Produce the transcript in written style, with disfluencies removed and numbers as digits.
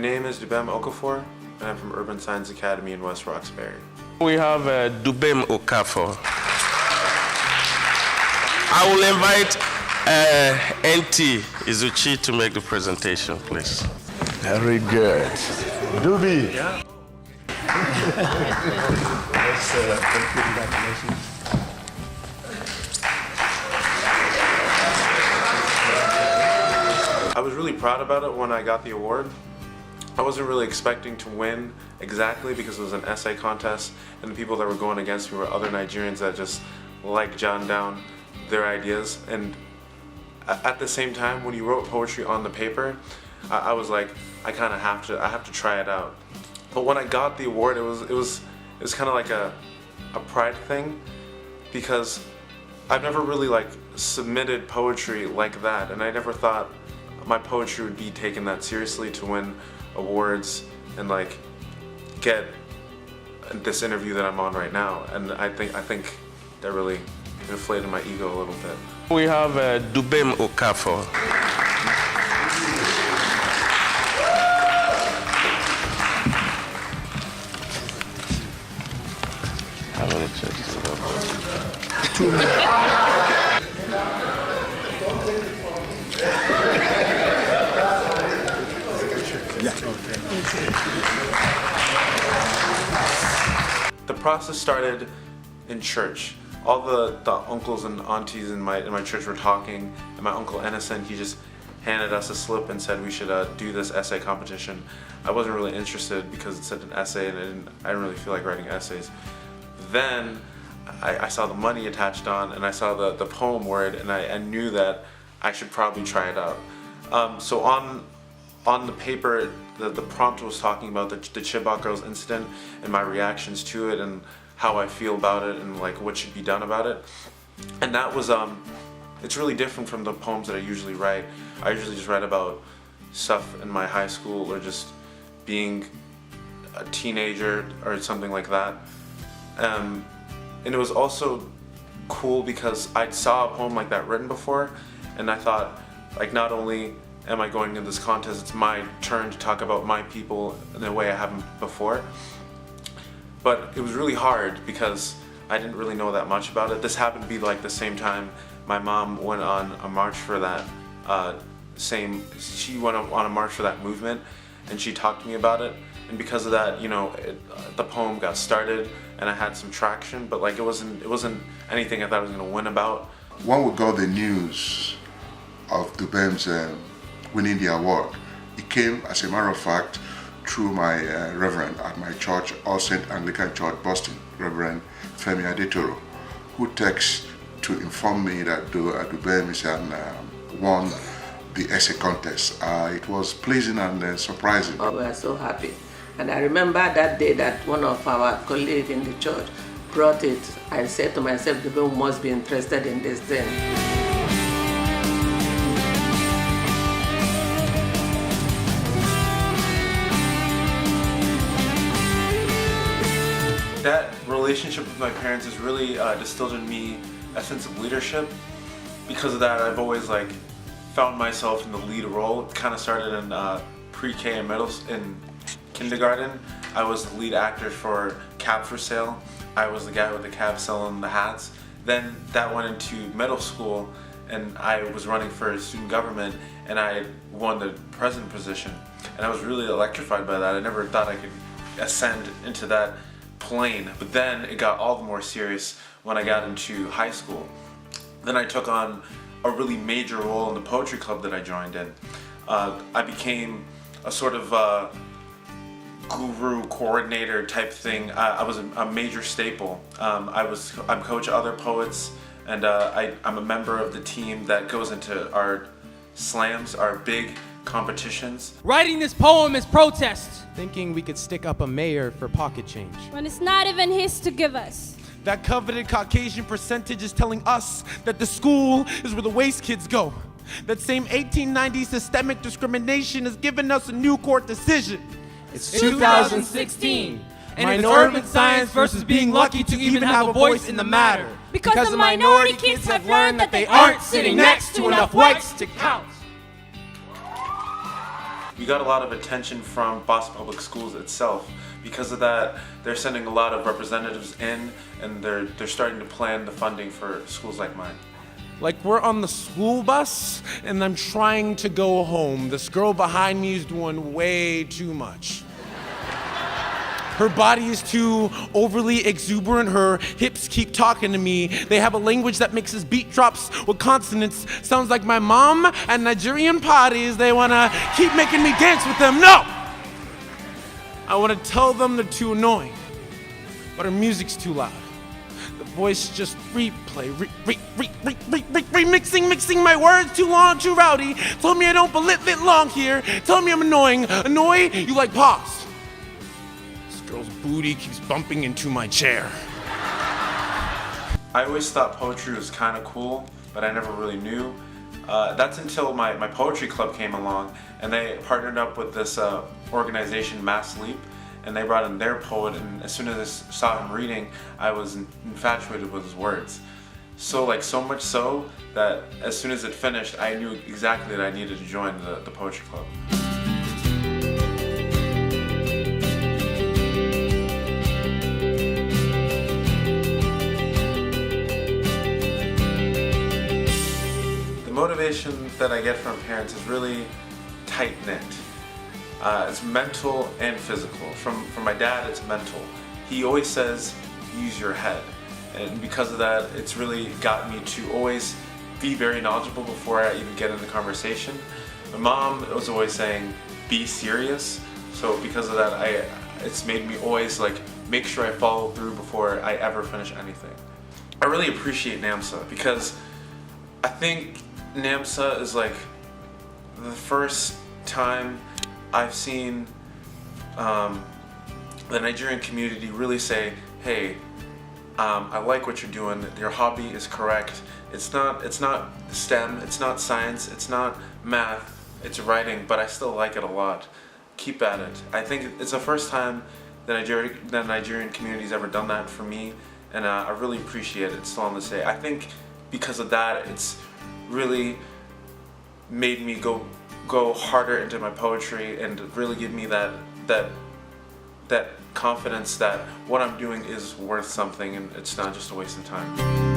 name is Dubem Okafor, and I'm from Urban Science Academy in West Roxbury. We have Dubem Okafor. I will invite NT Izuchi to make the presentation, please. Very good. Dubi. Yeah. Congratulations. I was really proud about it when I got the award. I wasn't really expecting to win exactly because it was an essay contest, and the people that were going against me were other Nigerians that just like jotting down their ideas. And at the same time, when you wrote poetry on the paper, I was like, I have to try it out. But when I got the award, it was kind of like a pride thing, because I've never really submitted poetry like that, and I never thought my poetry would be taken that seriously to win awards and get this interview that I'm on right now. And I think that really inflated my ego a little bit. We have Dubem Okafor. How many checks do you have? 2 minutes. The process started in church. All the uncles and aunties in my church were talking, and my uncle Innocent, he just handed us a slip and said we should do this essay competition. I wasn't really interested because it said an essay, and I didn't really feel like writing essays. Then I saw the money attached on, and I saw the poem word, and I knew that I should probably try it out. So on the paper, the prompt was talking about the Chibok girls incident and my reactions to it and how I feel about it and what should be done about it. And that was it's really different from the poems that I usually write. I usually just write about stuff in my high school or just being a teenager or something like that. And it was also cool because I saw a poem like that written before, and I thought, not only am I going in this contest, it's my turn to talk about my people in a way I haven't before. But it was really hard because I didn't really know that much about it. This happened to be the same time my mom went on a march for that she went on a march for that movement, and she talked to me about it. And because of that, the poem got started and I had some traction, but it wasn't anything I thought I was gonna win about. When we got the news of Dubem's winning the award, it came, as a matter of fact, through my reverend at my church, All Saint Anglican Church, Boston, Reverend Femi Adetoro, who texted to inform me that Dubem won the essay contest. It was pleasing and surprising. Oh, we are so happy. And I remember that day that one of our colleagues in the church brought it. I said to myself, Dubem must be interested in this thing. That relationship with my parents has really distilled in me a sense of leadership. Because of that, I've always found myself in the lead role. It kind of started in pre-K and in kindergarten. I was the lead actor for Cab for Sale. I was the guy with the cab selling the hats. Then that went into middle school, and I was running for student government, and I won the president position. And I was really electrified by that. I never thought I could ascend into that plane. But then it got all the more serious when I got into high school. Then I took on a really major role in the poetry club that I joined in. I became a sort of guru coordinator type thing. I was a major staple. I'm coach of other poets, and I'm a member of the team that goes into our slams, our big competitions. Writing this poem is protest. Thinking we could stick up a mayor for pocket change. When it's not even his to give us. That coveted Caucasian percentage is telling us that the school is where the waste kids go. That same 1890 systemic discrimination has given us a new court decision. It's 2016, and it's urban science versus being lucky to even have a voice in the matter. Because the minority kids have learned that they aren't sitting next to enough whites to count. We got a lot of attention from Boston Public Schools itself. Because of that, they're sending a lot of representatives in, and they're starting to plan the funding for schools like mine. Like we're on the school bus and I'm trying to go home. This girl behind me is doing way too much. Her body is too overly exuberant. Her hips keep talking to me. They have a language that mixes beat drops with consonants. Sounds like my mom at Nigerian parties. They wanna keep making me dance with them. No! I wanna tell them they're too annoying, but her music's too loud. The voice just mixing my words too long, too rowdy. Told me I don't belong here. Told me I'm annoying. Annoy? You like pause. Girl's booty keeps bumping into my chair. I always thought poetry was kind of cool, but I never really knew. That's until my poetry club came along, and they partnered up with this organization, Mass Leap, and they brought in their poet, and as soon as I saw him reading, I was infatuated with his words. So much so that as soon as it finished, I knew exactly that I needed to join the poetry club. Motivation that I get from parents is really tight-knit. It's mental and physical. From my dad, it's mental. He always says, use your head. And because of that, it's really got me to always be very knowledgeable before I even get in the conversation. My mom was always saying, be serious. So because of that, it's made me always make sure I follow through before I ever finish anything. I really appreciate Namsa because I think Namsa is the first time I've seen the Nigerian community really say, hey, I like what you're doing, your hobby is correct, it's not STEM, it's not science, it's not math, it's writing, but I still like it a lot. Keep at it. I think it's the first time the Nigerian community's ever done that for me, and I really appreciate it, still on this day. I think because of that, it's really made me go harder into my poetry and really give me that confidence that what I'm doing is worth something and it's not just a waste of time.